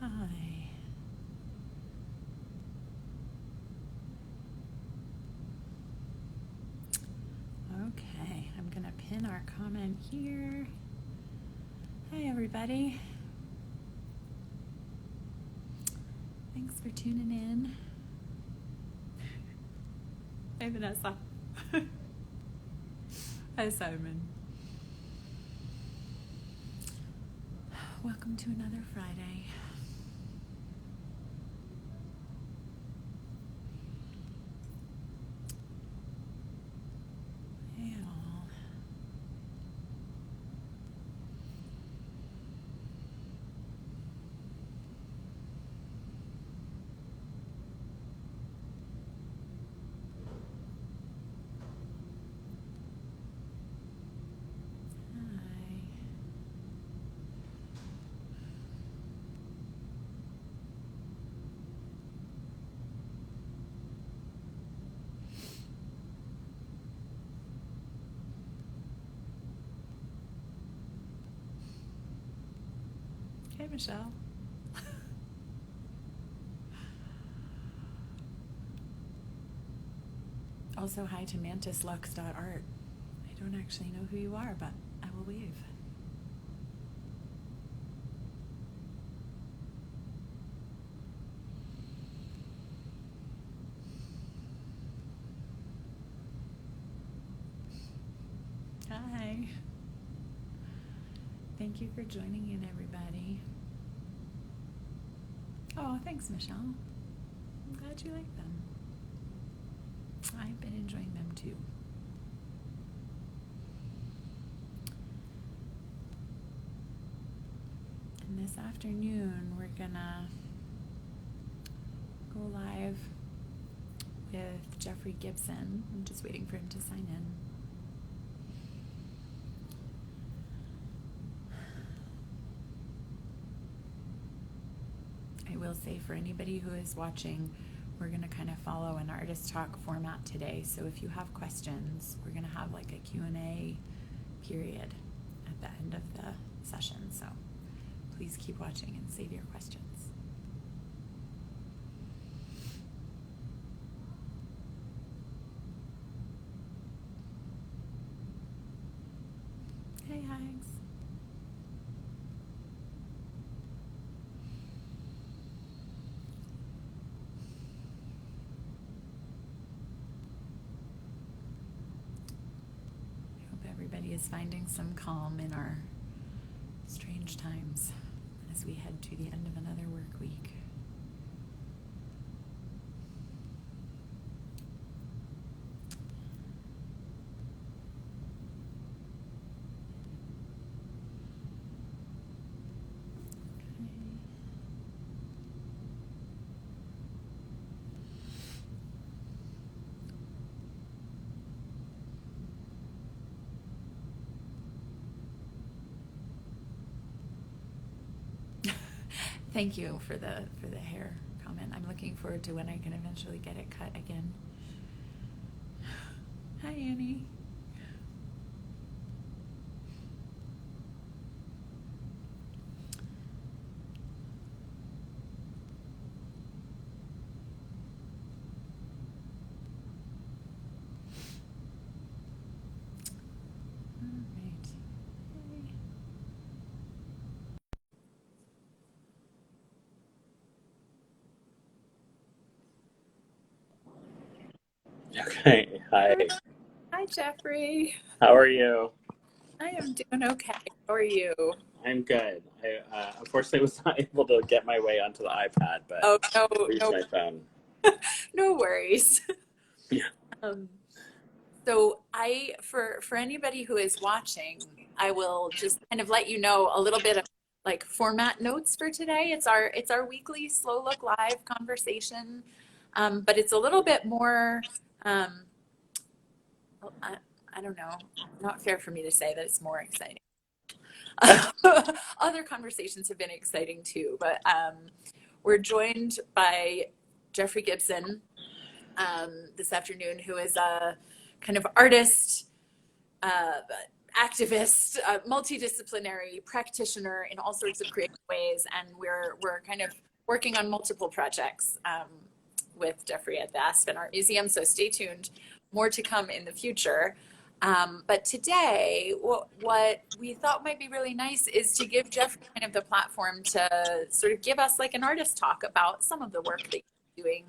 Hi. Okay, I'm going to pin our comment here. Hi, everybody. Thanks for tuning in. Hi, Vanessa. Hi, Simon. Welcome to another Friday. Hey, all. Hi. Hey, Michelle. Also, hi to mantislux.art. I don't actually know who you are, but I will wave. Hi. Thank you for joining in, everybody. Oh, thanks, Michelle. I'm glad you like them. I've been enjoying them too. And this afternoon, we're gonna go live with Jeffrey Gibson. I'm just waiting for him to sign in. I will say, for anybody who is watching, we're going to kind of follow an artist talk format today. So if you have questions, we're going to have like a Q&A period at the end of the session. So please keep watching and save your questions. Hey, Hags. I hope everybody is finding some calm in our strange times as we head to the end of another work week. Thank you for the hair comment. I'm looking forward to when I can eventually get it cut again. Hi, Annie. All right. Okay, hi. Hey. Hi, Jeffrey. How are you? I am doing okay. How are you? I'm good. I unfortunately was not able to get my way onto the iPad, but Oh, no, I'll use no, my phone. no worries. Yeah. Um, so for anybody who is watching, I will just kind of let you know a little bit of like format notes for today. It's our weekly Slow Look Live conversation, but it's a little bit more. Um, I, I don't know. Not fair for me to say that it's more exciting. Other conversations have been exciting too, but we're joined by Jeffrey Gibson this afternoon, who is a kind of artist, uh, activist, multidisciplinary practitioner in all sorts of creative ways, and we're kind of working on multiple projects with Jeffrey at the Aspen Art Museum. So stay tuned, more to come in the future. But today, what we thought might be really nice is to give Jeffrey kind of the platform to sort of give us like an artist talk about some of the work that you're doing.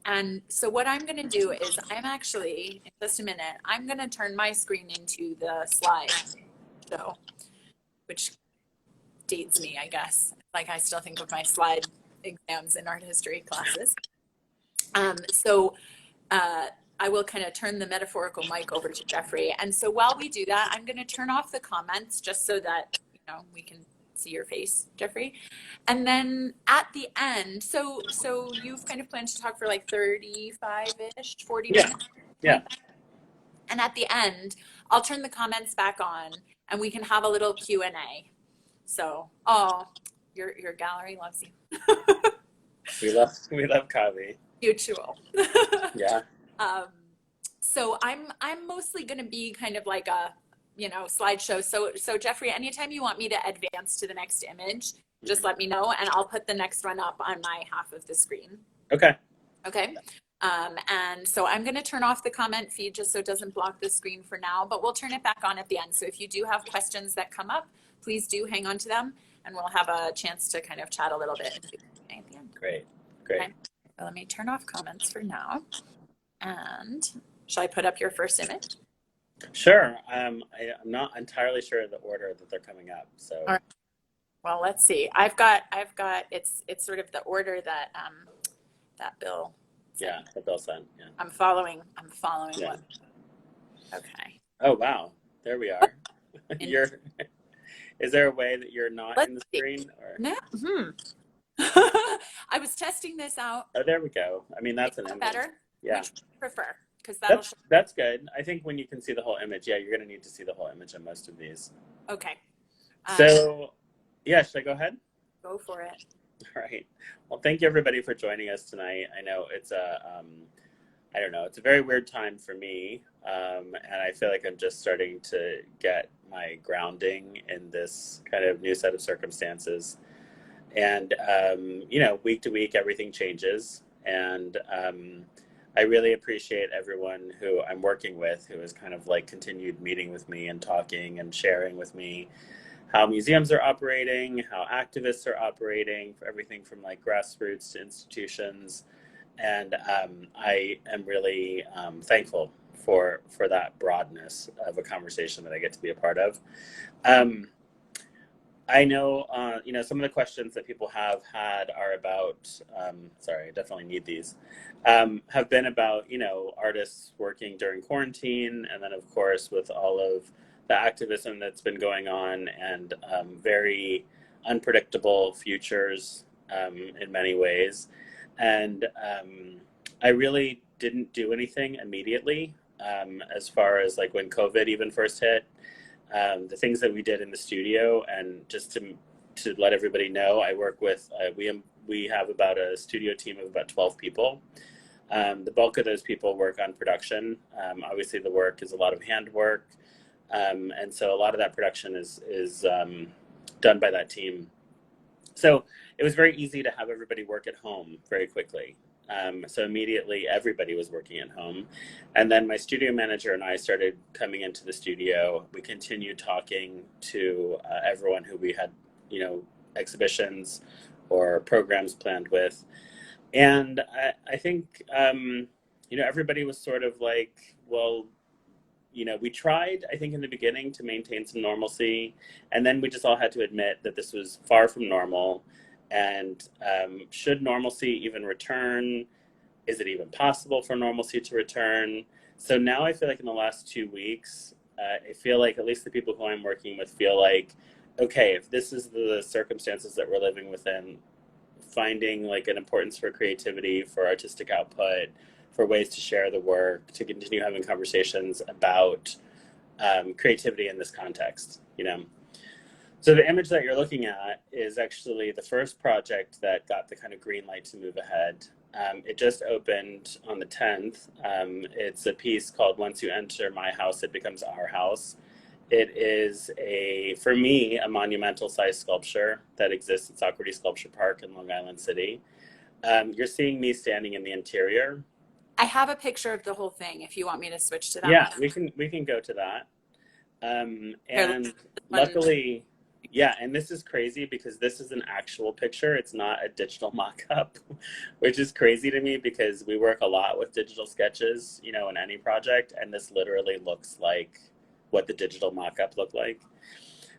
And so what I'm going to do is I'm actually, in just a minute, I'm going to turn my screen into the slide show, which dates me, I guess. Like I still think of my slide exams in art history classes. I will kind of turn the metaphorical mic over to Jeffrey. And so while we do that, I'm going to turn off the comments just so that, you know, we can see your face, Jeffrey. And then at the end, so you've kind of planned to talk for like 35-ish, 40 minutes. Yeah. And at the end, I'll turn the comments back on and we can have a little Q&A. So, your gallery loves you. We love Kavi. Mutual. Yeah. So I'm mostly going to be kind of like a, you know, slideshow. So Jeffrey, anytime you want me to advance to the next image, just let me know and I'll put the next one up on my half of the screen. Okay. Okay. And so I'm going to turn off the comment feed just so it doesn't block the screen for now, but we'll turn it back on at the end. So if you do have questions that come up, please do hang on to them and we'll have a chance to kind of chat a little bit at the end. Great. Okay. So let me turn off comments for now. And shall I put up your first image? Sure. I'm not entirely sure of the order that they're coming up. So. All right. Well, let's see. I've got. It's sort of the order that that Bill. Yeah, that Bill sent. Yeah. I'm following. Yeah. What? Okay. Oh wow! There we are. Is there a way that you're not in the screen? Or? No. I was testing this out. Oh, there we go. I mean, that's an image. Better. Yeah. Which you prefer? Because that's good. I think when you can see the whole image, yeah, you're going to need to see the whole image on most of these. Okay. So, yeah, should I go ahead? Go for it. All right. Well, thank you everybody for joining us tonight. I know it's I don't know, it's a very weird time for me, and I feel like I'm just starting to get my grounding in this kind of new set of circumstances. And you know, week to week, everything changes, and I really appreciate everyone who I'm working with who has kind of like continued meeting with me and talking and sharing with me how museums are operating, how activists are operating, for everything from like grassroots to institutions. And I am really thankful for that broadness of a conversation that I get to be a part of. I know, you know, some of the questions that people have had are about, sorry, I definitely need these, have been about, you know, artists working during quarantine, and then of course with all of the activism that's been going on, and very unpredictable futures in many ways. And I really didn't do anything immediately as far as like when COVID even first hit. The things that we did in the studio, and just to let everybody know, I work with, we have about a studio team of about 12 people. The bulk of those people work on production. Obviously the work is a lot of handwork. And so a lot of that production is done by that team. So it was very easy to have everybody work at home very quickly. So immediately everybody was working at home. And then my studio manager and I started coming into the studio. We continued talking to everyone who we had, you know, exhibitions or programs planned with. And I think, you know, everybody was sort of like, well, you know, we tried, I think in the beginning to maintain some normalcy. And then we just all had to admit that this was far from normal. And should normalcy even return? Is it even possible for normalcy to return? So now I feel like in the last 2 weeks, I feel like at least the people who I'm working with feel like, okay, if this is the circumstances that we're living within, finding like an importance for creativity, for artistic output, for ways to share the work, to continue having conversations about creativity in this context, you know? So the image that you're looking at is actually the first project that got the kind of green light to move ahead. It just opened on the 10th. It's a piece called Once You Enter My House, It Becomes Our House. It is for me, a monumental sized sculpture that exists at Socrates Sculpture Park in Long Island City. You're seeing me standing in the interior. I have a picture of the whole thing if you want me to switch to that Yeah, one. we can go to that. Here, And one. luckily, yeah, and this is crazy because this is an actual picture. It's not a digital mock-up, which is crazy to me because we work a lot with digital sketches, you know, in any project, and this literally looks like what the digital mock-up looked like.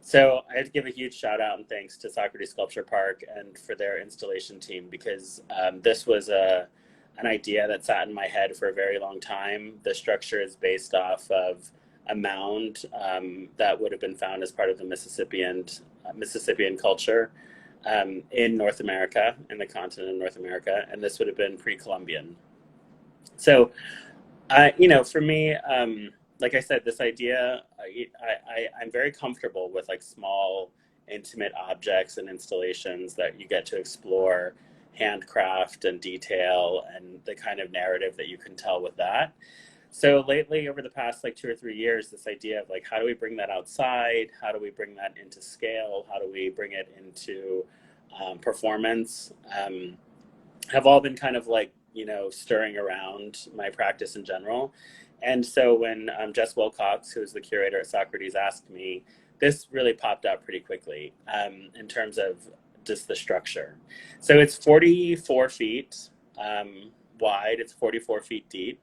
So I have to give a huge shout out and thanks to Socrates Sculpture Park and for their installation team because this was an idea that sat in my head for a very long time. The structure is based off of a mound that would have been found as part of the Mississippian culture in North America, in the continent of North America, and this would have been pre-Columbian. So, you know, for me, like I said, this idea, I'm very comfortable with like small, intimate objects and installations that you get to explore handcraft and detail and the kind of narrative that you can tell with that. So lately, over the past like 2 or 3 years, this idea of like, how do we bring that outside? How do we bring that into scale? How do we bring it into performance? Have all been kind of like, you know, stirring around my practice in general. And so when Jess Wilcox, who is the curator at Socrates, asked me, this really popped out pretty quickly in terms of just the structure. So it's 44 feet wide, it's 44 feet deep.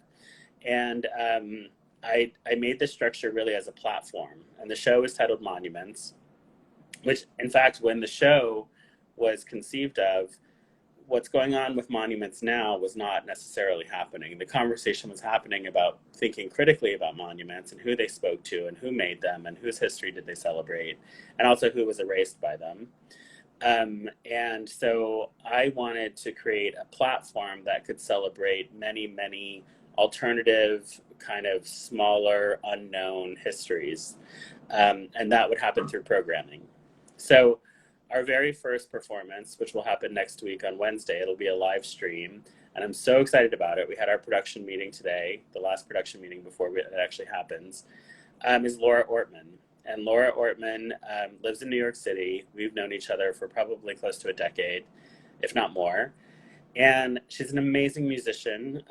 And I made this structure really as a platform. And the show is titled Monuments, which in fact, when the show was conceived of, what's going on with monuments now was not necessarily happening. The conversation was happening about thinking critically about monuments and who they spoke to and who made them and whose history did they celebrate, and also who was erased by them. And so I wanted to create a platform that could celebrate many, many alternative, kind of smaller, unknown histories. And that would happen through programming. So our very first performance, which will happen next week on Wednesday, it'll be a live stream. And I'm so excited about it. We had our production meeting today, the last production meeting before it actually happens, is Laura Ortman. And Laura Ortman lives in New York City. We've known each other for probably close to a decade, if not more. And she's an amazing musician.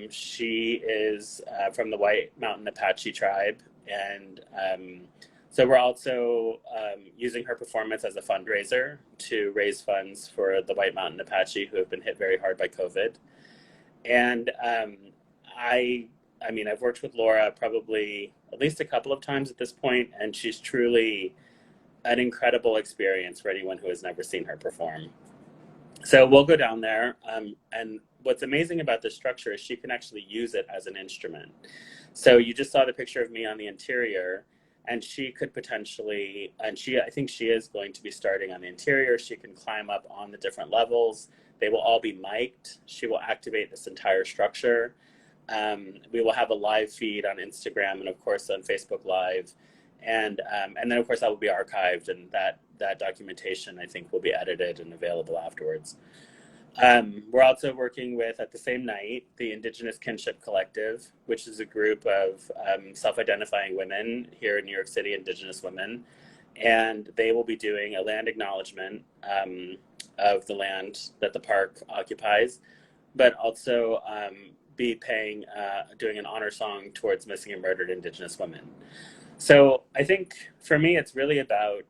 She is from the White Mountain Apache tribe. And so we're also using her performance as a fundraiser to raise funds for the White Mountain Apache who have been hit very hard by COVID. And I mean, I've worked with Laura probably at least a couple of times at this point, and she's truly an incredible experience for anyone who has never seen her perform. So we'll go down there. And what's amazing about this structure is she can actually use it as an instrument. So you just saw the picture of me on the interior, and she could potentially, and I think she is going to be starting on the interior. She can climb up on the different levels. They will all be mic'd. She will activate this entire structure. We will have a live feed on Instagram and of course on Facebook Live. And then of course that will be archived, and that documentation I think will be edited and available afterwards. We're also working with, at the same night, the Indigenous Kinship Collective, which is a group of self-identifying women here in New York City, Indigenous women. And they will be doing a land acknowledgement of the land that the park occupies, but also be doing an honor song towards missing and murdered Indigenous women. So I think for me, it's really about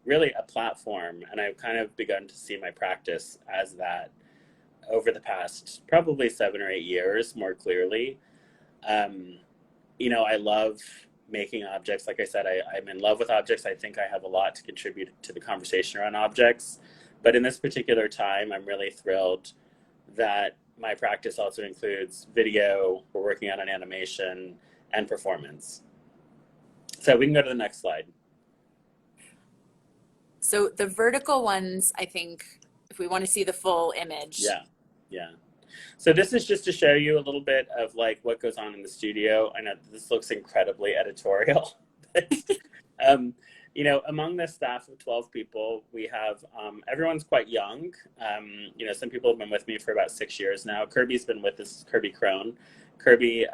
really a platform, and I've kind of begun to see my practice as that over the past probably 7 or 8 years more clearly. You know, I love making objects. Like I said, I'm in love with objects. I think I have a lot to contribute to the conversation around objects. But in this particular time, I'm really thrilled that my practice also includes video. We're working on an animation and performance. So we can go to the next slide. So the vertical ones, I think, if we want to see the full image. Yeah. So this is just to show you a little bit of like what goes on in the studio. I know this looks incredibly editorial. among the staff of 12 people, we have everyone's quite young. Some people have been with me for about 6 years now. Kirby's been with us, Kirby Crone. Kirby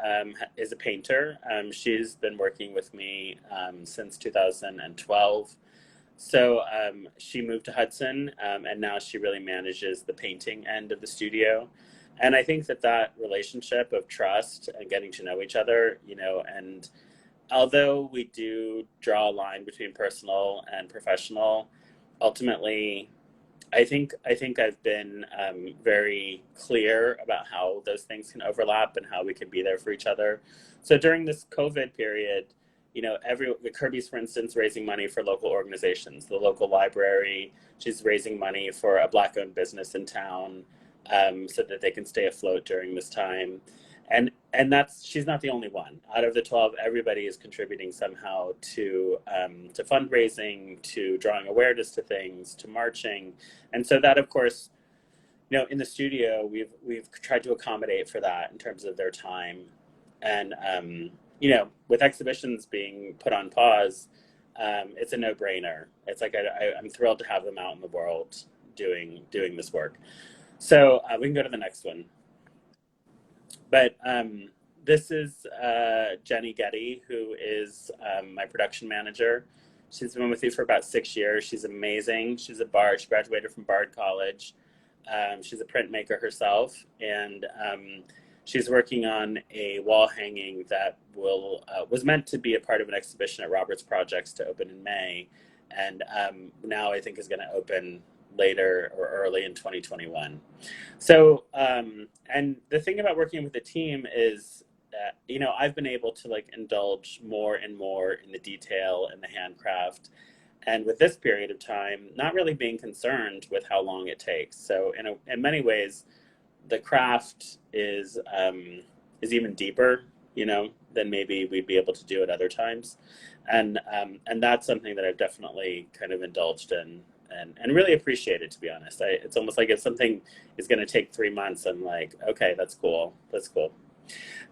is a painter. She's been working with me since 2012. So she moved to Hudson, and now she really manages the painting end of the studio. And I think that relationship of trust and getting to know each other, and although we do draw a line between personal and professional, ultimately, I think I've been very clear about how those things can overlap and how we can be there for each other. So during this COVID period, the Kirby's, for instance, raising money for local organizations, the local library. She's raising money for a Black-owned business in town, so that they can stay afloat during this time. And she's not the only one. Out of the 12, everybody is contributing somehow to fundraising, to drawing awareness to things, to marching. And so that, of course, in the studio, we've tried to accommodate for that in terms of their time. And with exhibitions being put on pause, it's a no-brainer. It's like I'm thrilled to have them out in the world doing this work. So we can go to the next one. But this is Jenny Getty, who is my production manager. She's been with me for about 6 years. She's amazing. She's a Bard. She graduated from Bard College. She's a printmaker herself, and she's working on a wall hanging that was meant to be a part of an exhibition at Roberts Projects to open in May, and now I think is going to open later or early in 2021. So, and the thing about working with the team is that, I've been able to indulge more and more in the detail and the handcraft. And with this period of time, not really being concerned with how long it takes. So in many ways, the craft is even deeper, than maybe we'd be able to do at other times. And that's something that I've definitely kind of indulged in. And really appreciate it, to be honest. It's almost like if something is going to take 3 months, I'm like, okay, that's cool. That's cool.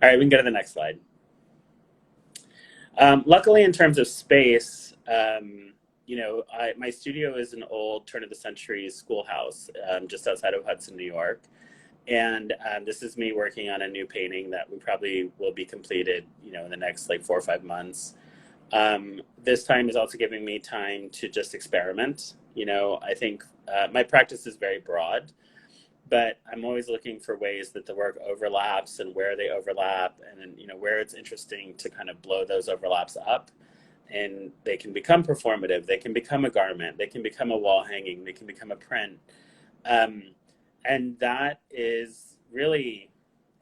All right, we can go to the next slide. Luckily, in terms of space, my studio is an old turn-of-the-century schoolhouse just outside of Hudson, New York. And this is me working on a new painting that we probably will be completed, in the next 4 or 5 months. This time is also giving me time to just experiment. I think my practice is very broad, but I'm always looking for ways that the work overlaps and where they overlap, and where it's interesting to kind of blow those overlaps up, and they can become performative. They can become a garment. They can become a wall hanging. They can become a print. And that is really,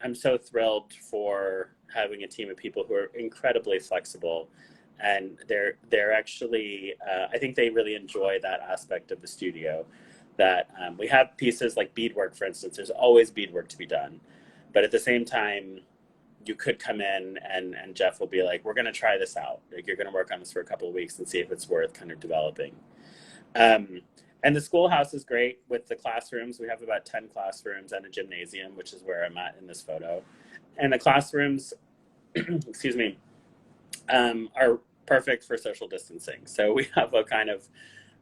I'm so thrilled for having a team of people who are incredibly flexible. And they're actually, I think they really enjoy that aspect of the studio. That we have pieces like beadwork, for instance. There's always beadwork to be done. But at the same time, you could come in and Jeff will be like, we're going to try this out. You're going to work on this for a couple of weeks and see if it's worth kind of developing. And the schoolhouse is great with the classrooms. We have about 10 classrooms and a gymnasium, which is where I'm at in this photo. And the classrooms, excuse me, are perfect for social distancing. So we have a kind of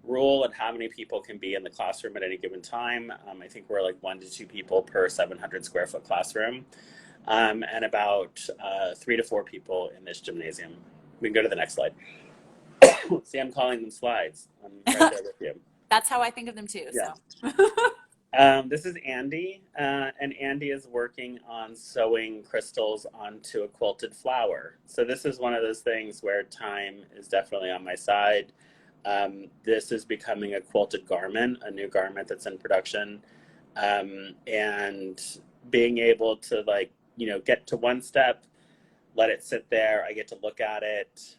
rule on how many people can be in the classroom at any given time. I think we're 1 to 2 people per 700 square foot classroom, and about 3 to 4 people in this gymnasium. We can go to the next slide. See, I'm calling them slides. I'm right there with you. That's how I think of them too. Yeah. So. This is Andy, and Andy is working on sewing crystals onto a quilted flower. So this is one of those things where time is definitely on my side. This is becoming a quilted garment, a new garment that's in production, and being able to get to one step, let it sit there. I get to look at it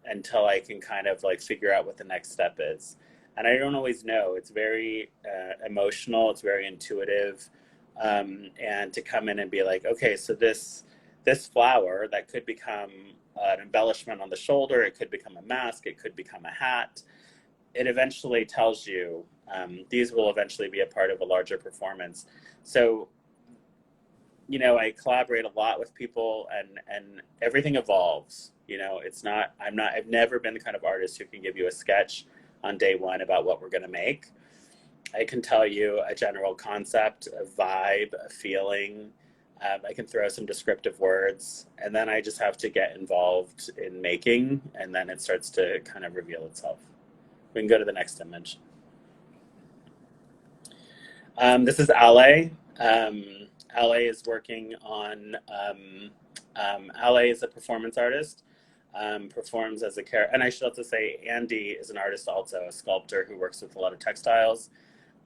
until I can kind of figure out what the next step is. And I don't always know. It's very emotional. It's very intuitive. And to come in and be like, okay, so this flower that could become an embellishment on the shoulder, it could become a mask, it could become a hat. It eventually tells you these will eventually be a part of a larger performance. So you know, I collaborate a lot with people, and everything evolves. You know, it's not, I've never been the kind of artist who can give you a sketch on day one about what we're going to make. I can tell you a general concept, a vibe, a feeling. I can throw some descriptive words, and then I just have to get involved in making, and then it starts to kind of reveal itself. We can go to the next image. This is Ale. Ale is working on, Ale is a performance artist, performs as a character. And I should also say Andy is an artist also, a sculptor who works with a lot of textiles.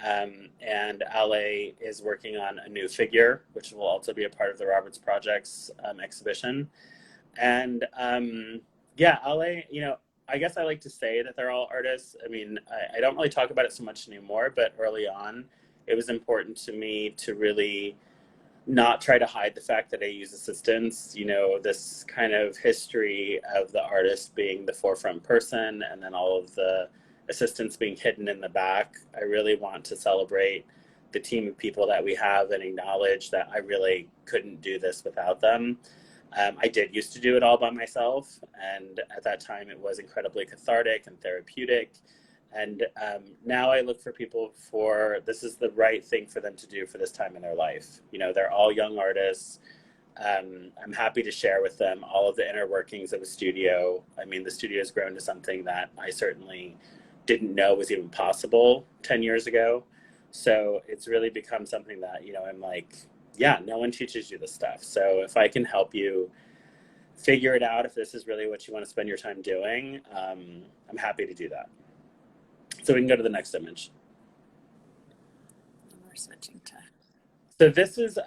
And Ale is working on a new figure, which will also be a part of the Roberts Projects exhibition. And yeah, Ale, you know, I guess I like to say that they're all artists. I mean, I don't really talk about it so much anymore, but early on, it was important to me to really not try to hide the fact that I use assistants, you know, this kind of history of the artist being the forefront person and then all of the assistants being hidden in the back. I really want to celebrate the team of people that we have and acknowledge that I really couldn't do this without them. I did used to do it all by myself, and at that time it was incredibly cathartic and therapeutic. And now I look for people for, this is the right thing for them to do for this time in their life. You know, they're all young artists. I'm happy to share with them all of the inner workings of a studio. I mean, the studio has grown to something that I certainly didn't know was even possible 10 years ago. So it's really become something that, you know, I'm like, yeah, no one teaches you this stuff. So if I can help you figure it out, if this is really what you want to spend your time doing, I'm happy to do that. So we can go to the next image. We're switching to. So this is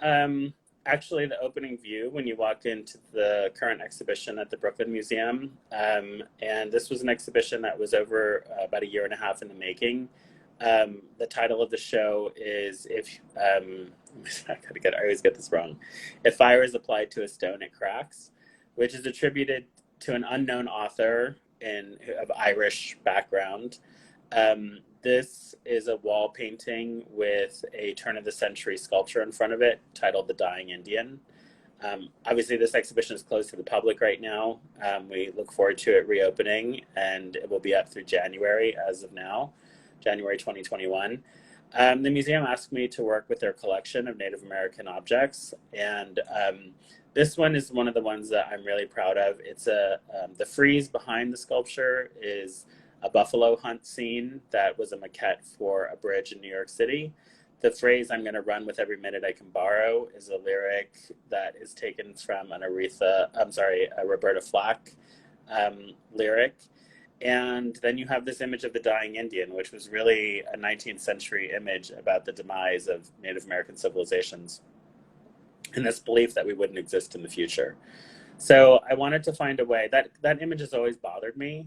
actually the opening view when you walk into the current exhibition at the Brooklyn Museum. And this was an exhibition that was over about a year and a half in the making. The title of the show is I always get this wrong. If fire is applied to a stone, it cracks, which is attributed to an unknown author of Irish background. This is a wall painting with a turn of the century sculpture in front of it titled The Dying Indian. Obviously, this exhibition is closed to the public right now. We look forward to it reopening, and it will be up through January as of now, January 2021. The museum asked me to work with their collection of Native American objects, and this one is one of the ones that I'm really proud of. It's the frieze behind the sculpture is a buffalo hunt scene that was a maquette for a bridge in New York City. The phrase "I'm going to run with every minute I can borrow" is a lyric that is taken from a Roberta Flack lyric. And then you have this image of the dying Indian, which was really a 19th century image about the demise of Native American civilizations and this belief that we wouldn't exist in the future. So I wanted to find a way that image has always bothered me.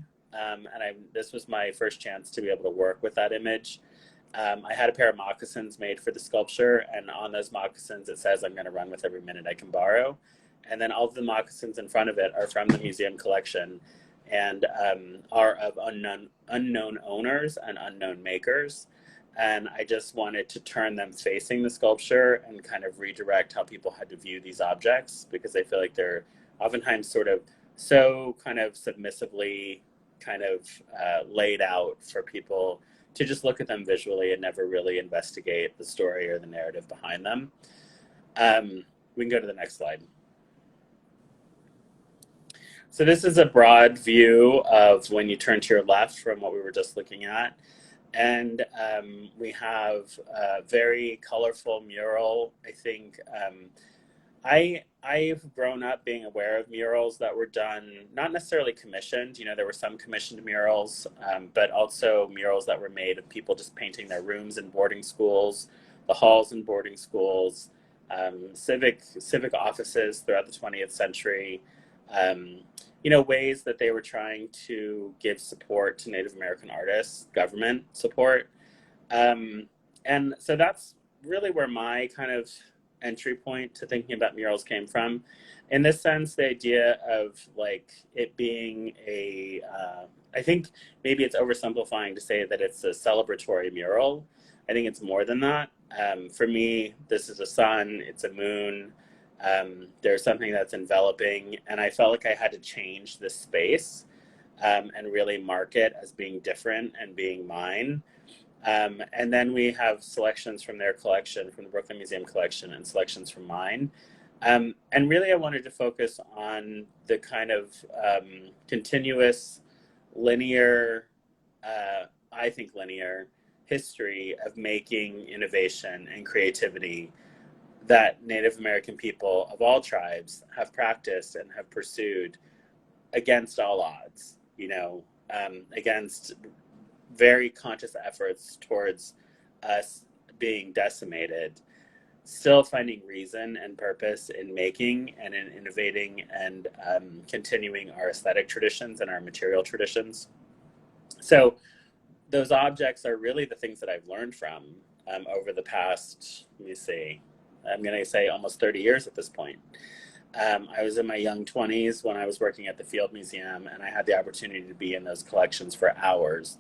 This was my first chance to be able to work with that image. I had a pair of moccasins made for the sculpture, and on those moccasins it says, "I'm going to run with every minute I can borrow." And then all of the moccasins in front of it are from the museum collection and are of unknown owners and unknown makers. And I just wanted to turn them facing the sculpture and kind of redirect how people had to view these objects, because I feel like they're oftentimes sort of so kind of submissively kind of laid out for people to just look at them visually and never really investigate the story or the narrative behind them. We can go to the next slide. So this is a broad view of when you turn to your left from what we were just looking at. And we have a very colorful mural. I think I've grown up being aware of murals that were done, not necessarily commissioned. You know, there were some commissioned murals, but also murals that were made of people just painting their rooms in boarding schools, the halls in boarding schools, civic offices throughout the 20th century. You know, ways that they were trying to give support to Native American artists, government support. And so that's really where my kind of entry point to thinking about murals came from. In this sense, the idea of like it being I think maybe it's oversimplifying to say that it's a celebratory mural. I think it's more than that. For me, this is a sun, it's a moon, There's something that's enveloping, and I felt like I had to change the space and really mark it as being different and being mine. And then we have selections from their collection, from the Brooklyn Museum collection, and selections from mine. And really, I wanted to focus on the kind of continuous, linear, I think linear, history of making innovation and creativity that Native American people of all tribes have practiced and have pursued against all odds, against very conscious efforts towards us being decimated, still finding reason and purpose in making and in innovating and continuing our aesthetic traditions and our material traditions. So those objects are really the things that I've learned from over the past, let me see, I'm going to say almost 30 years at this point. I was in my young 20s when I was working at the Field Museum, and I had the opportunity to be in those collections for hours,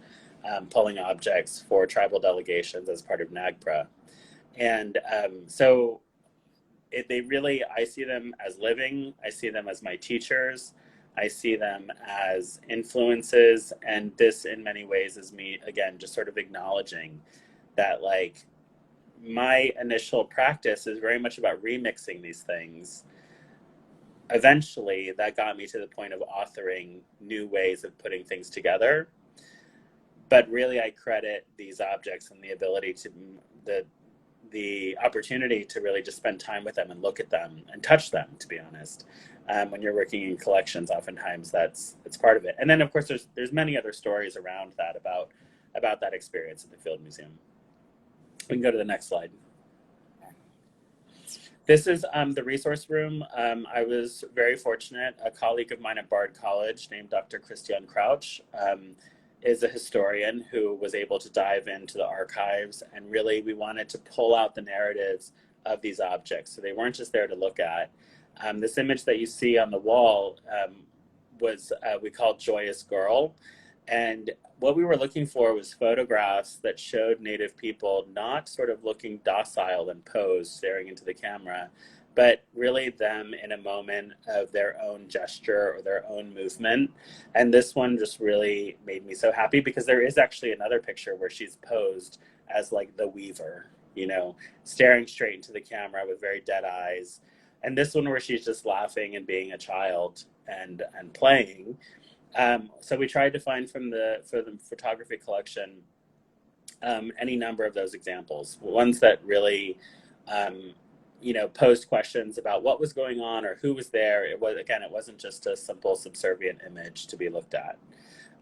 pulling objects for tribal delegations as part of NAGPRA. And they really, I see them as living, I see them as my teachers, I see them as influences, and this in many ways is me, again, just sort of acknowledging that, like, my initial practice is very much about remixing these things. Eventually, that got me to the point of authoring new ways of putting things together. But really, I credit these objects and the ability to, the opportunity to really just spend time with them and look at them and touch them, to be honest. When you're working in collections, oftentimes it's part of it. And then, of course, there's many other stories around that about that experience at the Field Museum. We can go to the next slide. This is the resource room. I was very fortunate. A colleague of mine at Bard College named Dr. Christian Crouch is a historian who was able to dive into the archives, and really we wanted to pull out the narratives of these objects. So they weren't just there to look at. This image that you see on the wall was we called Joyous Girl. And what we were looking for was photographs that showed Native people not sort of looking docile and posed, staring into the camera, but really them in a moment of their own gesture or their own movement. And this one just really made me so happy, because there is actually another picture where she's posed as like the weaver, staring straight into the camera with very dead eyes. And this one where she's just laughing and being a child and playing. So we tried to find for the photography collection any number of those examples, ones that really posed questions about what was going on or who was there. It wasn't just a simple subservient image to be looked at.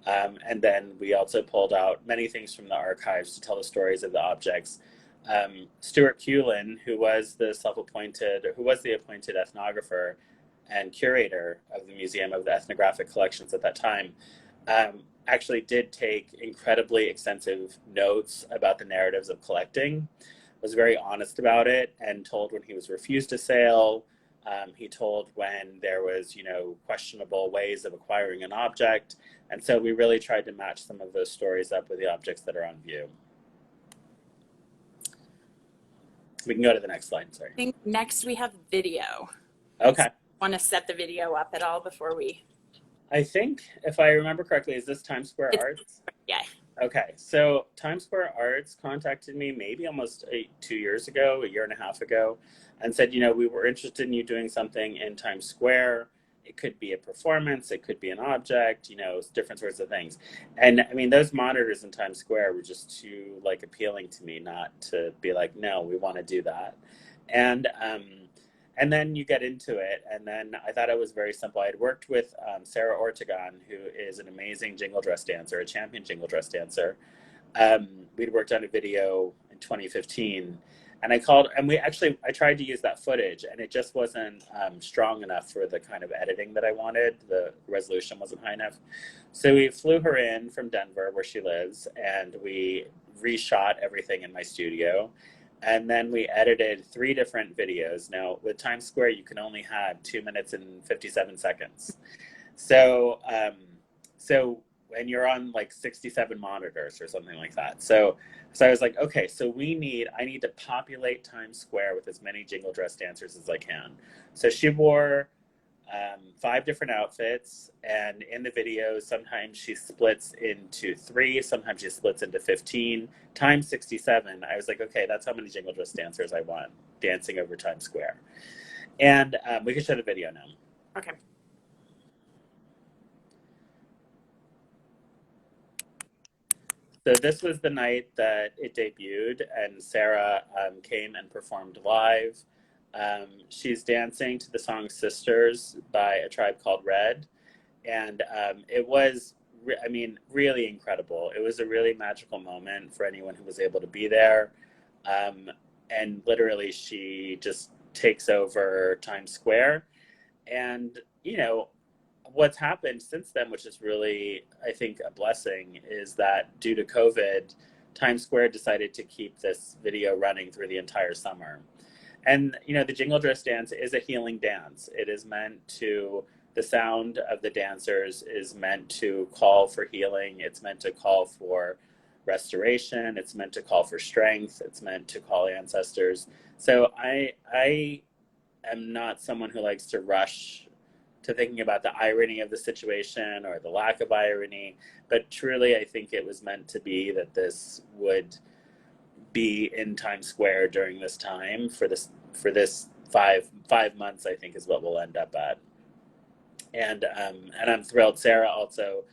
And then we also pulled out many things from the archives to tell the stories of the objects. Stuart Cullen, who was the appointed ethnographer and curator of the Museum of the Ethnographic Collections at that time, actually did take incredibly extensive notes about the narratives of collecting, was very honest about it, and told when he was refused a sale. He told when there was, questionable ways of acquiring an object. And so we really tried to match some of those stories up with the objects that are on view. We can go to the next slide, sorry. I think next we have video. Okay. Want to set the video up at all before we? I think, if I remember correctly, is this Times Square Arts? Yeah. Okay, so Times Square Arts contacted me maybe almost 2 years ago, a year and a half ago, and said, we were interested in you doing something in Times Square. It could be a performance, it could be an object, different sorts of things. And I mean, those monitors in Times Square were just too appealing to me not to be like, no, we want to do that. And then you get into it, and then I thought it was very simple. I had worked with Sarah Ortegon, who is an amazing jingle dress dancer, a champion jingle dress dancer. We'd worked on a video in 2015, and I tried to use that footage, and it just wasn't strong enough for the kind of editing that I wanted. The resolution wasn't high enough. So we flew her in from Denver, where she lives, and we reshot everything in my studio. And then we edited 3 different videos. Now, with Times Square, you can only have 2 minutes and 57 seconds. So and you're on like 67 monitors or something like that. So I was like, okay, so I need to populate Times Square with as many jingle dress dancers as I can. So she wore 5 different outfits, and in the video, sometimes she splits into 3, sometimes she splits into 15 times 67. I was like, okay, that's how many jingle dress dancers I want dancing over Times Square. And we can show the video now. Okay. So this was the night that it debuted, and Sarah came and performed live. She's dancing to the song Sisters by A Tribe Called Red. And it was, really incredible. It was a really magical moment for anyone who was able to be there. And literally, she just takes over Times Square. And, what's happened since then, which is really, I think, a blessing, is that due to COVID, Times Square decided to keep this video running through the entire summer. And, the Jingle Dress Dance is a healing dance. It is meant to, the sound of the dancers is meant to call for healing. It's meant to call for restoration. It's meant to call for strength. It's meant to call ancestors. So I am not someone who likes to rush to thinking about the irony of the situation or the lack of irony, but truly I think it was meant to be that this would be in Times Square during this time for this 5 months, I think, is what we'll end up at. And I'm thrilled. Sarah also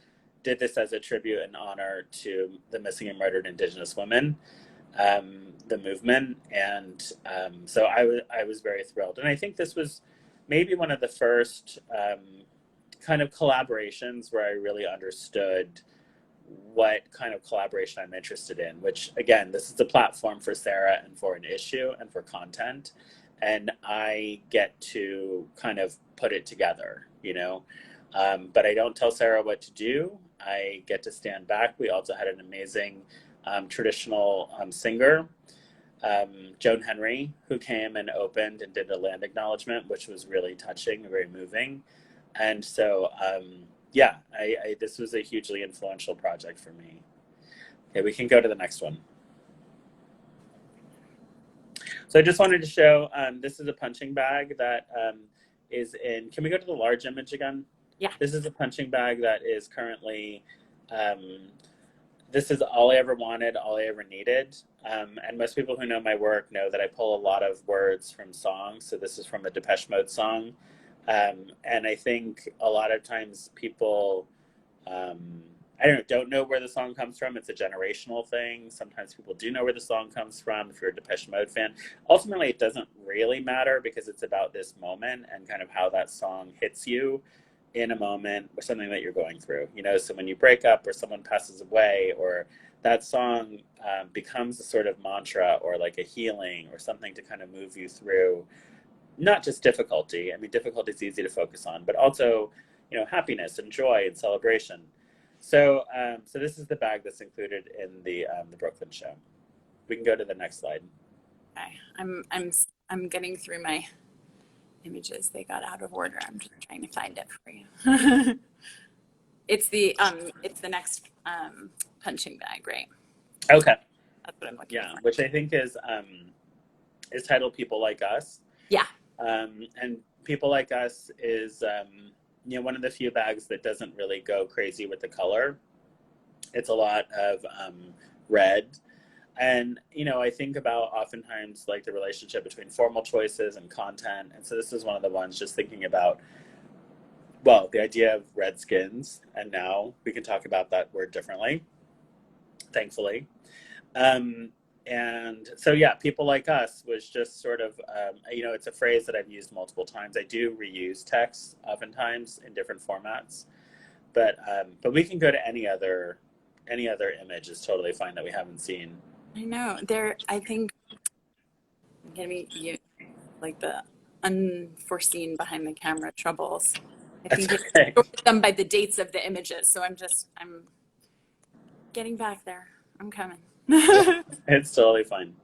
did this as a tribute and honor to the missing and murdered Indigenous women, the movement, and so I was very thrilled. And I think this was maybe one of the first kind of collaborations where I really understood what kind of collaboration I'm interested in, which, again, this is a platform for Sarah and for an issue and for content, and I get to kind of put it together, but I don't tell Sarah what to do. I get to stand back. We also had an amazing traditional singer, Joan Henry, who came and opened and did a land acknowledgement, which was really touching and very moving. And so, this was a hugely influential project for me. Okay, we can go to the next one. So I just wanted to show, this is a punching bag that is in, can we go to the large image again? Yeah. This is a punching bag that is currently, this is all I ever wanted, all I ever needed. And most people who know my work know that I pull a lot of words from songs. So this is from a Depeche Mode song. And I think a lot of times people, don't know where the song comes from. It's a generational thing. Sometimes people do know where the song comes from if you're a Depeche Mode fan. Ultimately, it doesn't really matter because it's about this moment and kind of how that song hits you in a moment or something that you're going through. So when you break up or someone passes away, or that song becomes a sort of mantra or like a healing or something to kind of move you through not just difficulty. I mean, difficulty is easy to focus on, but also, happiness and joy and celebration. So, so this is the bag that's included in the Brooklyn show. We can go to the next slide. Okay, I'm getting through my images. They got out of order. I'm just trying to find it for you. It's the next punching bag, right? Okay. That's what I'm looking for. Which I think is titled "People Like Us." Yeah. And "People Like Us" is one of the few bags that doesn't really go crazy with the color. It's a lot of red. And, I think about oftentimes like the relationship between formal choices and content. And so this is one of the ones just thinking about, well, the idea of Redskins. And now we can talk about that word differently, thankfully. And so, "People Like Us" was just sort of, it's a phrase that I've used multiple times. I do reuse text oftentimes in different formats, but we can go to any other image is totally fine that we haven't seen. I know I think like the unforeseen behind the camera troubles. I think okay. It's them by the dates of the images. So I'm getting back there. I'm coming. It's totally fine.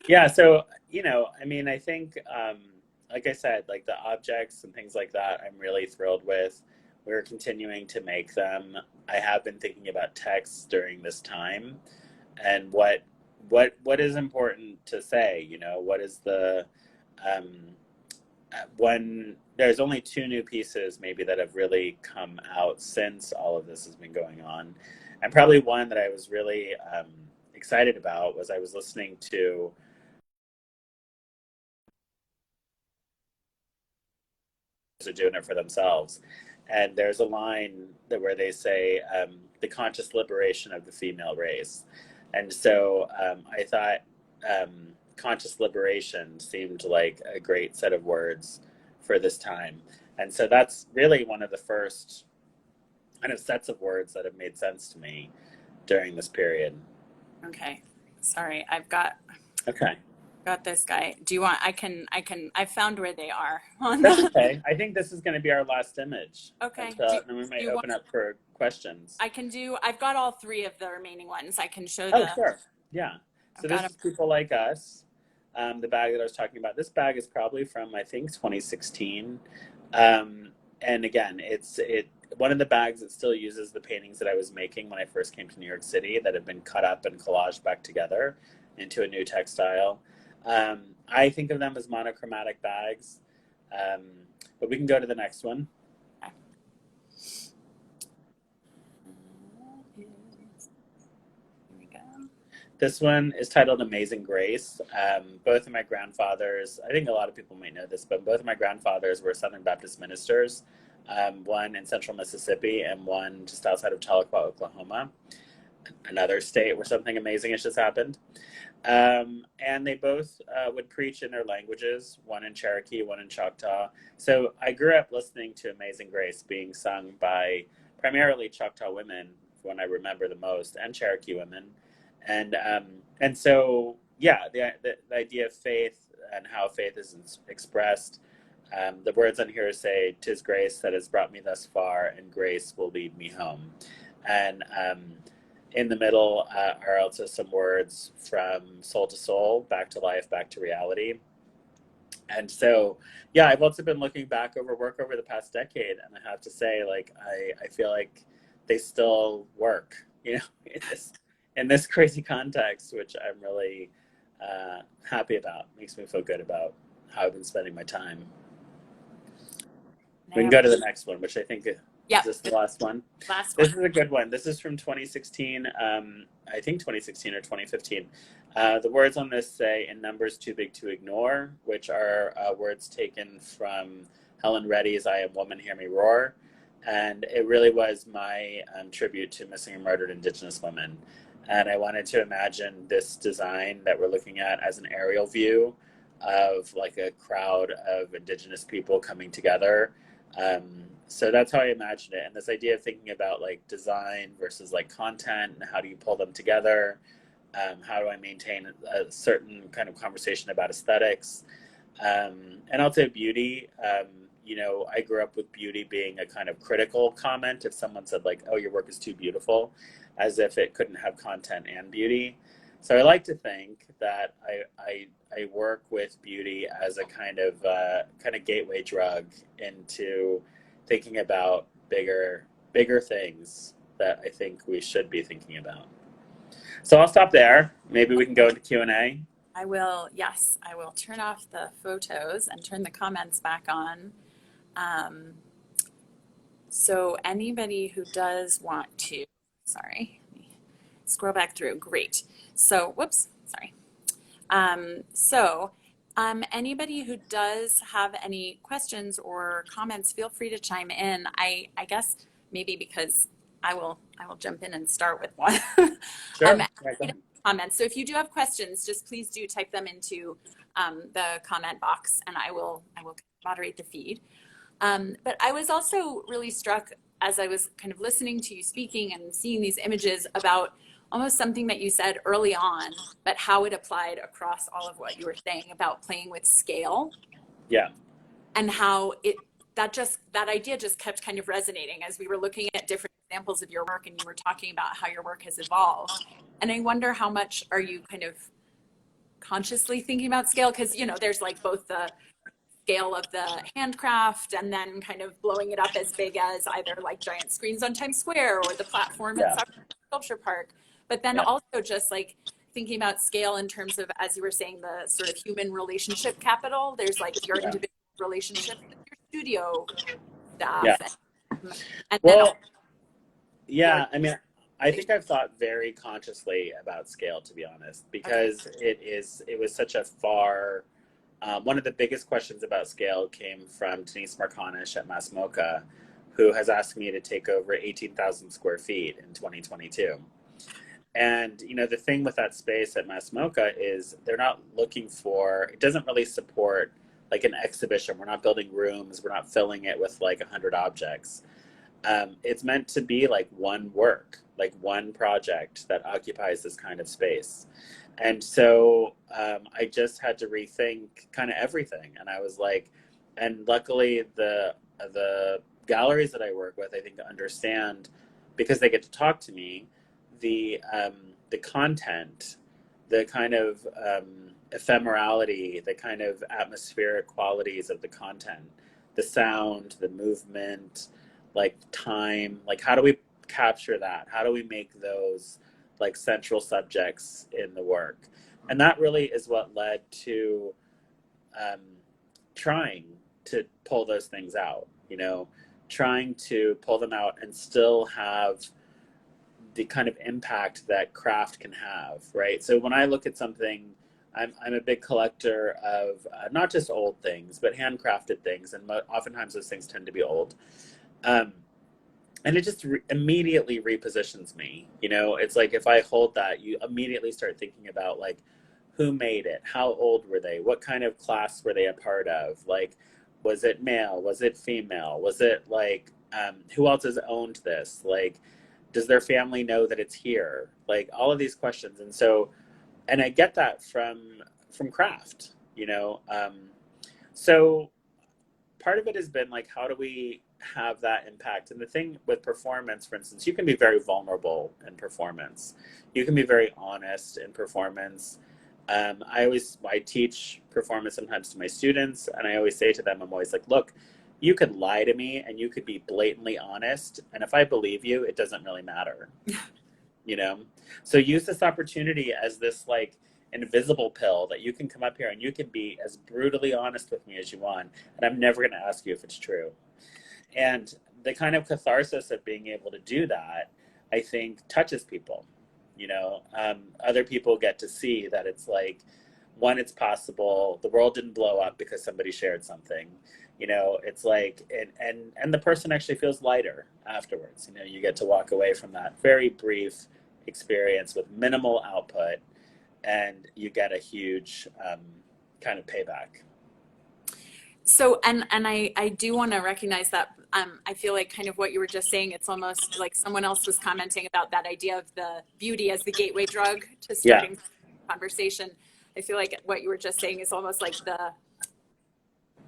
Yeah. So, I think, like I said, like the objects and things like that, I'm really thrilled with. We're continuing to make them. I have been thinking about texts during this time, and what is important to say. You know, what is the um, when there's only two new pieces maybe that have really come out since all of this has been going on, and probably one that I was really excited about was I was listening to are doing it for themselves. And there's a line that where they say the conscious liberation of the female race. And so I thought conscious liberation seemed like a great set of words for this time. And so that's really one of the first kind of sets of words that have made sense to me during this period. Okay. Sorry, Okay. got this guy. Do you want, I found where they are on That's the, okay. I think this is going to be our last image. okay. And we may you want, open up for questions. I've got all three of the remaining ones. I can show Oh, sure. Yeah. I've So got this is People Like Us. The bag that I was talking about. This bag is probably from, I think, 2016. And again, it's one of the bags that still uses the paintings that I was making when I first came to New York City that have been cut up and collaged back together into a new textile. I think of them as monochromatic bags. But we can go to the next one. This one is titled Amazing Grace. Both of my grandfathers, I think a lot of people might know this, but both of my grandfathers were Southern Baptist ministers, one in central Mississippi and one just outside of Tahlequah, Oklahoma, another state where something amazing has just happened. And they both would preach in their languages, one in Cherokee, one in Choctaw. So I grew up listening to Amazing Grace being sung by primarily Choctaw women, when I remember the most, and Cherokee women. And so, yeah, the idea of faith and how faith is expressed. The words on here say, "'Tis grace that has brought me thus far, and grace will lead me home." And in the middle are also some words from Soul to Soul, Back to Life, Back to Reality. And so, yeah, I've also been looking back over work over the past decade, and I have to say, like, I feel like they still work, you know, in this crazy context, which I'm really happy about. Makes me feel good about how I've been spending my time. We can go to the next one, which I think is this the last one? This is a good one. This is from 2016. I think 2016 or 2015. The words on this say, "In numbers too big to ignore," which are words taken from Helen Reddy's "I Am Woman, Hear Me Roar." And it really was my tribute to missing and murdered Indigenous women. And I wanted to imagine this design that we're looking at as an aerial view of like a crowd of Indigenous people coming together. So that's how I imagined it. And this idea of thinking about like design versus like content and how do you pull them together? How do I maintain a certain kind of conversation about aesthetics? And also beauty. You know, I grew up with beauty being a kind of critical comment. If someone said like, "Oh, your work is too beautiful," as if it couldn't have content and beauty. So I like to think that I work with beauty as a kind of gateway drug into thinking about bigger things that I think we should be thinking about. So I'll stop there. Maybe we can go into Q&A. I will, yes, I will turn off the photos and turn the comments back on. So anybody who does want to, sorry, let me scroll back through, great. So, whoops, sorry. Anybody who does have any questions or comments, feel free to chime in. I guess maybe because I will jump in and start with one. Sure. Comments. So if you do have questions, just please do type them into the comment box, and I will moderate the feed. But I was also really struck as I was kind of listening to you speaking and seeing these images about almost something that you said early on, but how it applied across all of what you were saying about playing with scale. Yeah. And how that idea just kept kind of resonating as we were looking at different examples of your work, and you were talking about how your work has evolved. And I wonder how much are you kind of consciously thinking about scale? Because, you know, there's like both the scale of the handcraft and then kind of blowing it up as big as either like giant screens on Times Square or the platform at Yeah. South Sculpture Park. But then Yeah. also just like thinking about scale in terms of, as you were saying, the sort of human relationship capital. There's like your Yeah. individual relationship with your studio Yeah. staff. And then Well, yeah, your, I mean, I think I've thought very consciously about scale, to be honest, because it was such a far, one of the biggest questions about scale came from Denise Marconish at Mass MoCA, who has asked me to take over 18,000 square feet in 2022. And, you know, the thing with that space at Mass MoCA is they're not looking for, it doesn't really support like an exhibition. We're not building rooms. We're not filling it with like 100 objects. It's meant to be like one work, like one project that occupies this kind of space. And so I just had to rethink kind of everything. And I was like, and luckily the galleries that I work with, I think understand, because they get to talk to me, the content, the kind of ephemerality, the kind of atmospheric qualities of the content, the sound, the movement, like time, like how do we capture that? How do we make those like central subjects in the work? And that really is what led to trying to pull those things out, you know, trying to pull them out and still have the kind of impact that craft can have, right? So when I look at something, I'm a big collector of not just old things, but handcrafted things, and oftentimes those things tend to be old. And it just immediately repositions me. You know, it's like if I hold that, you immediately start thinking about like who made it, how old were they, what kind of class were they a part of, like was it male, was it female, was it like who else has owned this, like does their family know that it's here, like all of these questions. And so, and I get that from craft, you know. So part of it has been like, how do we have that impact? And the thing with performance, for instance, you can be very vulnerable in performance. You can be very honest in performance. I teach performance sometimes to my students, and I always say to them, I'm always like, look, you could lie to me and you could be blatantly honest. And if I believe you, it doesn't really matter, you know? So use this opportunity as this like invisible pill that you can come up here and you can be as brutally honest with me as you want. And I'm never going to ask you if it's true. And the kind of catharsis of being able to do that, I think, touches people. You know, other people get to see that it's like, one, it's possible. The world didn't blow up because somebody shared something. You know, it's like, and the person actually feels lighter afterwards. You know, you get to walk away from that very brief experience with minimal output, and you get a huge kind of payback. so, and I do want to recognize that I feel like kind of what you were just saying, it's almost like someone else was commenting about that idea of the beauty as the gateway drug to starting conversation. I feel like what you were just saying is almost like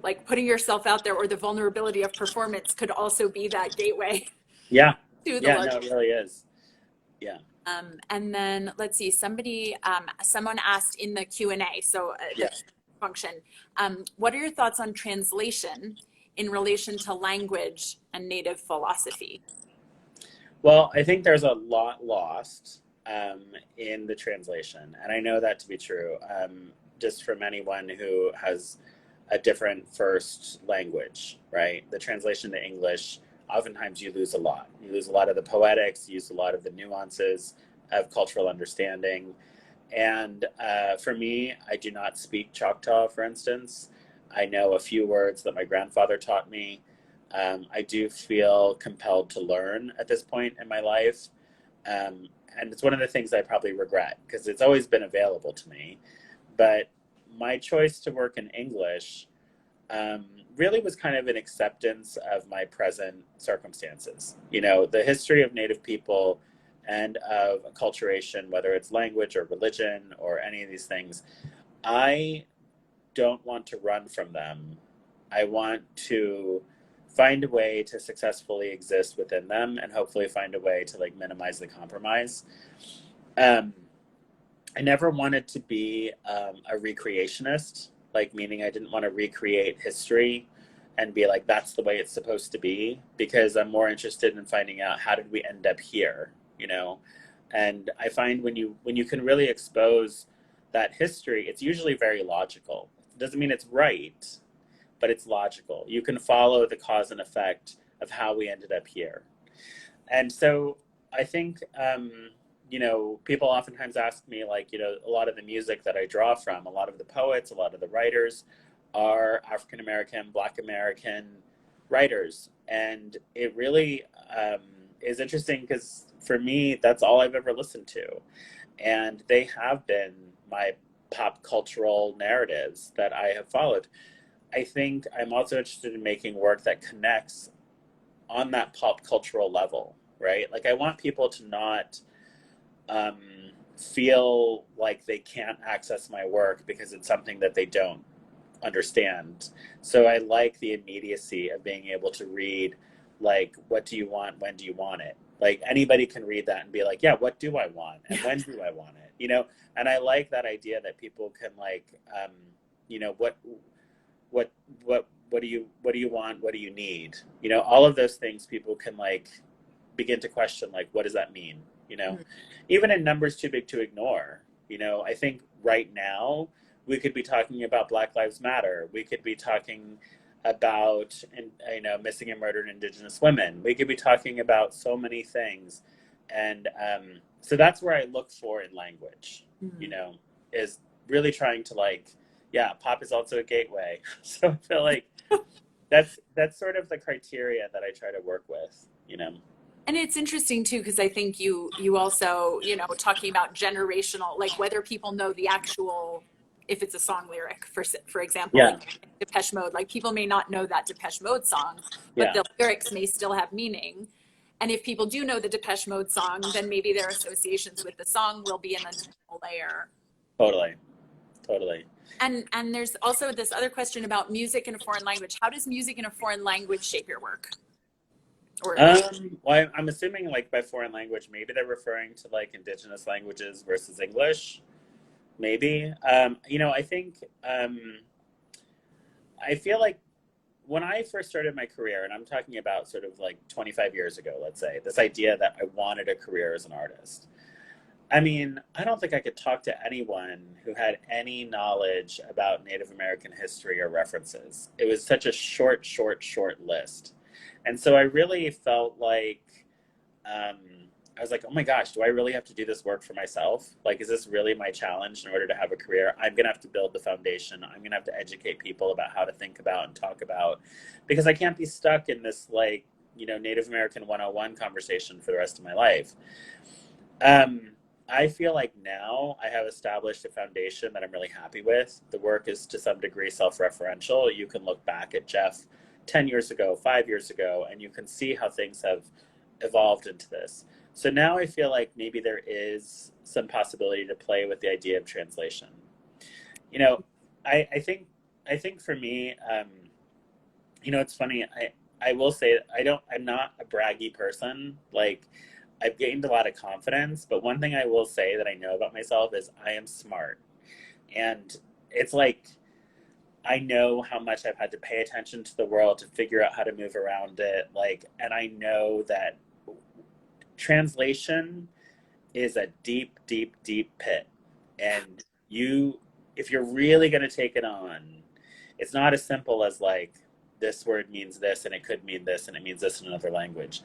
like putting yourself out there, or the vulnerability of performance could also be that gateway. Yeah. To the Yeah, no, it really is. Yeah. And then let's see, someone asked in the Q&A, so Yeah. function, what are your thoughts on translation in relation to language and native philosophy? Well, I think there's a lot lost in the translation, and I know that to be true, just from anyone who has a different first language, right? The translation to English, oftentimes you lose a lot. You lose a lot of the poetics, you lose a lot of the nuances of cultural understanding. And for me, I do not speak Choctaw, for instance. I know a few words that my grandfather taught me. I do feel compelled to learn at this point in my life. And it's one of the things I probably regret, because it's always been available to me. But my choice to work in English really was kind of an acceptance of my present circumstances. You know, the history of Native people and of acculturation, whether it's language or religion or any of these things, I don't want to run from them. I want to find a way to successfully exist within them, and hopefully find a way to like minimize the compromise. I never wanted to be a recreationist. like meaning I didn't want to recreate history and be like, that's the way it's supposed to be, because I'm more interested in finding out how did we end up here, you know? And I find when you can really expose that history, it's usually very logical. It doesn't mean it's right, but it's logical. You can follow the cause and effect of how we ended up here. And so I think, you know, people oftentimes ask me, like, you know, a lot of the music that I draw from, a lot of the poets, a lot of the writers are African American, Black American writers. And it really is interesting because for me, that's all I've ever listened to. And they have been my pop cultural narratives that I have followed. I think I'm also interested in making work that connects on that pop cultural level, right? Like I want people to not um, feel like they can't access my work because it's something that they don't understand. So I like the immediacy of being able to read, like, what do you want? When do you want it? Like anybody can read that and be like, yeah, what do I want? And when do I want it? You know, and I like that idea that people can like, you know, what, what do you want? What do you need? You know, all of those things people can like begin to question, like, what does that mean? You know, even in Numbers Too Big to Ignore, you know, I think right now we could be talking about Black Lives Matter. We could be talking about, you know, missing and murdered Indigenous women. We could be talking about so many things. And so that's where I look for in language, you know, is really trying to like, yeah, pop is also a gateway. So I feel like that's sort of the criteria that I try to work with, you know. And it's interesting too, because I think you also, you know, talking about generational, like whether people know the actual, if it's a song lyric, for example, Yeah, like Depeche Mode, like people may not know that Depeche Mode song, but yeah, the lyrics may still have meaning. And if people do know the Depeche Mode song, then maybe their associations with the song will be an additional layer. totally, totally. And there's also this other question about music in a foreign language. How does music in a foreign language shape your work? Or Well, I'm assuming like by foreign language, maybe they're referring to like indigenous languages versus English. Maybe. You know, I think I feel like when I first started my career, and I'm talking about sort of like 25 years ago, let's say, this idea that I wanted a career as an artist. I mean, I don't think I could talk to anyone who had any knowledge about Native American history or references. It was such a short list. And so I really felt like, um, I was like, oh my gosh, do I really have to do this work for myself? Like, is this really my challenge in order to have a career? I'm going to have to build the foundation. I'm going to have to educate people about how to think about and talk about, because I can't be stuck in this, like, you know, Native American 101 conversation for the rest of my life. I feel like now I have established a foundation that I'm really happy with. The work is to some degree self-referential. You can look back at Jeff 10 years ago, 5 years ago, and you can see how things have evolved into this. So now I feel like maybe there is some possibility to play with the idea of translation. You know, I think for me, you know, it's funny. I will say I'm not a braggy person. Like, I've gained a lot of confidence, but one thing I will say that I know about myself is I am smart. And it's like, I know how much I've had to pay attention to the world to figure out how to move around it. Like, and I know that translation is a deep pit. And if you're really going to take it on, it's not as simple as like, this word means this and it could mean this and it means this in another language.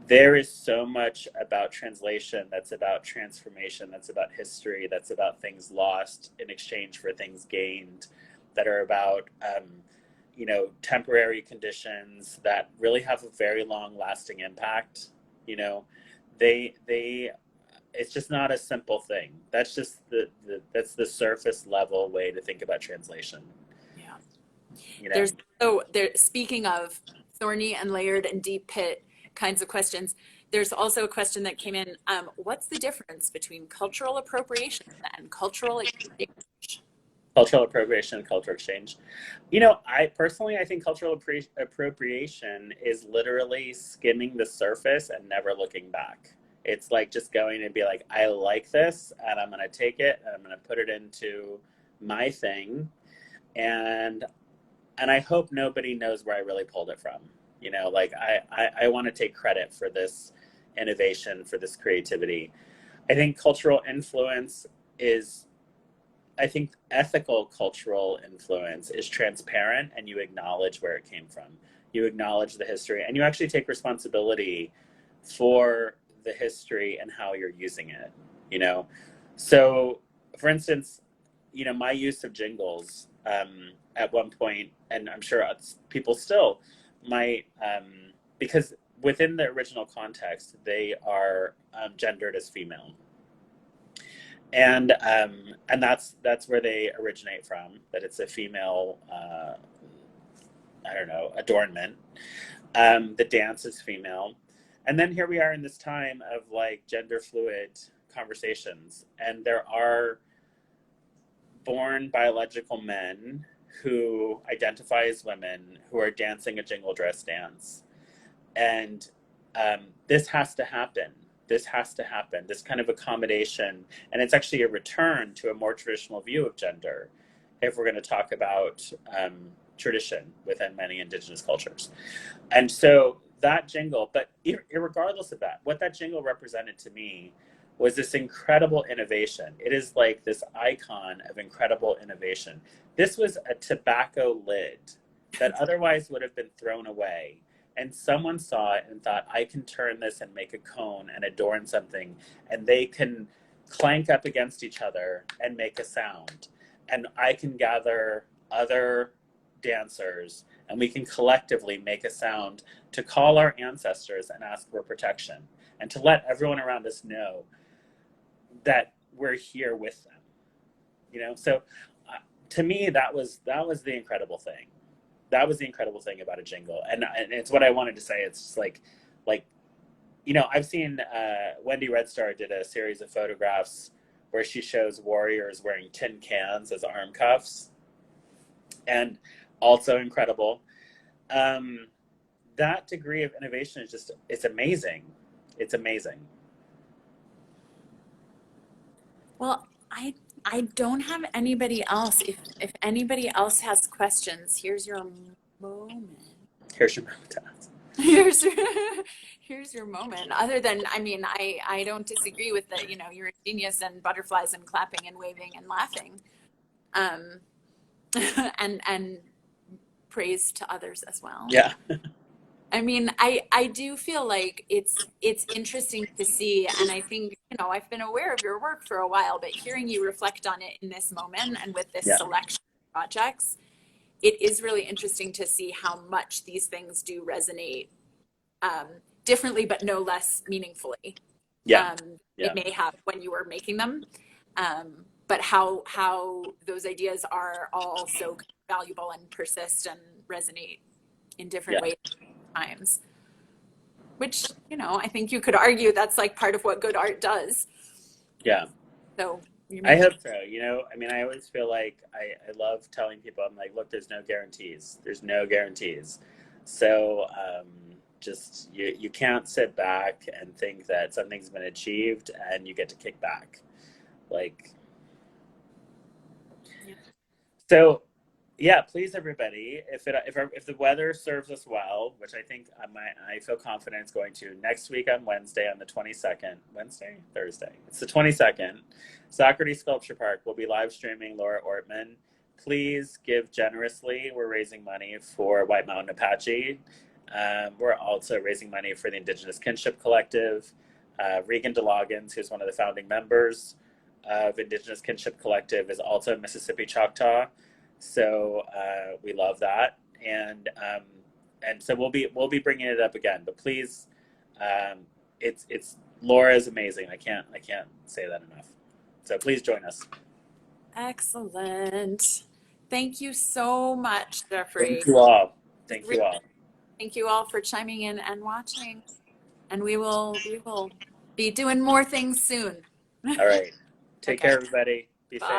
There is so much about translation that's about transformation, that's about history, that's about things lost in exchange for things gained, that are about, you know, temporary conditions that really have a very long lasting impact. You know, it's just not a simple thing. That's just that's the surface level way to think about translation. yeah. You know? Speaking of thorny and layered and deep pit kinds of questions, there's also a question that came in. What's the difference between cultural appropriation and cultural exchange? Cultural appropriation and cultural exchange. You know, I think cultural appropriation is literally skimming the surface and never looking back. It's like just going and be like, I like this and I'm going to take it and I'm going to put it into my thing. and I hope nobody knows where I really pulled it from. You know, like I want to take credit for this innovation, for this creativity. I think cultural influence is, I think ethical cultural influence is transparent, and you acknowledge where it came from. You acknowledge the history, and you actually take responsibility for the history and how you're using it, you know? So, for instance, you know, my use of jingles at one point, and I'm sure people still might, because within the original context, they are gendered as female. And that's where they originate from. That it's a female, I don't know, adornment. The dance is female, and then here we are in this time of like gender fluid conversations, and there are born biological men who identify as women who are dancing a jingle dress dance, and this has to happen. This has to happen, this kind of accommodation. And it's actually a return to a more traditional view of gender if we're going to talk about tradition within many indigenous cultures. And so that jingle, but regardless of that, what that jingle represented to me was this incredible innovation. It is like this icon of incredible innovation. This was a tobacco lid that otherwise would have been thrown away. And someone saw it and thought, I can turn this and make a cone and adorn something, and they can clank up against each other and make a sound. And I can gather other dancers, and we can collectively make a sound to call our ancestors and ask for protection, and to let everyone around us know that we're here with them. You know, so to me, that was the incredible thing. That was the incredible thing about a jingle, and it's what I wanted to say. It's just like, you know, I've seen Wendy Red Star did a series of photographs where she shows warriors wearing tin cans as arm cuffs, and also incredible. That degree of innovation is just, it's amazing. It's amazing. Well, I don't have anybody else. If anybody else has questions, here's your moment. Here's your moment to ask. Here's your moment. Other than, I mean, I don't disagree with the, you know, you're a genius and butterflies and clapping and waving and laughing. And praise to others as well. Yeah. I mean, I do feel like it's interesting to see, and I think, you know, I've been aware of your work for a while, but hearing you reflect on it in this moment and with this selection of projects, it is really interesting to see how much these things do resonate differently, but no less meaningfully. It may have when you were making them, but how those ideas are all so valuable and persist and resonate in different ways. Times, which, you know, I think you could argue that's like part of what good art does. Yeah. So I hope so. You know, I mean, I always feel like I love telling people, I'm like, look, there's no guarantees. There's no guarantees. So just you can't sit back and think that something's been achieved and you get to kick back. Like, so. Yeah, please, everybody. If the weather serves us well, which I think I feel confident it's going to, next week on Wednesday, on the 22nd, Thursday. It's the 22nd. Socrates Sculpture Park will be live streaming Laura Ortman. Please give generously. We're raising money for White Mountain Apache. We're also raising money for the Indigenous Kinship Collective. Regan DeLoggins, who's one of the founding members of Indigenous Kinship Collective, is also Mississippi Choctaw. So we love that, and so we'll be bringing it up again. But please, it's Laura is amazing. I can't say that enough. So please join us. Excellent. Thank you so much, Jeffrey. Thank you all. Thank you all. Thank you all for chiming in and watching. And we will be doing more things soon. All right. Take care, everybody. Be safe.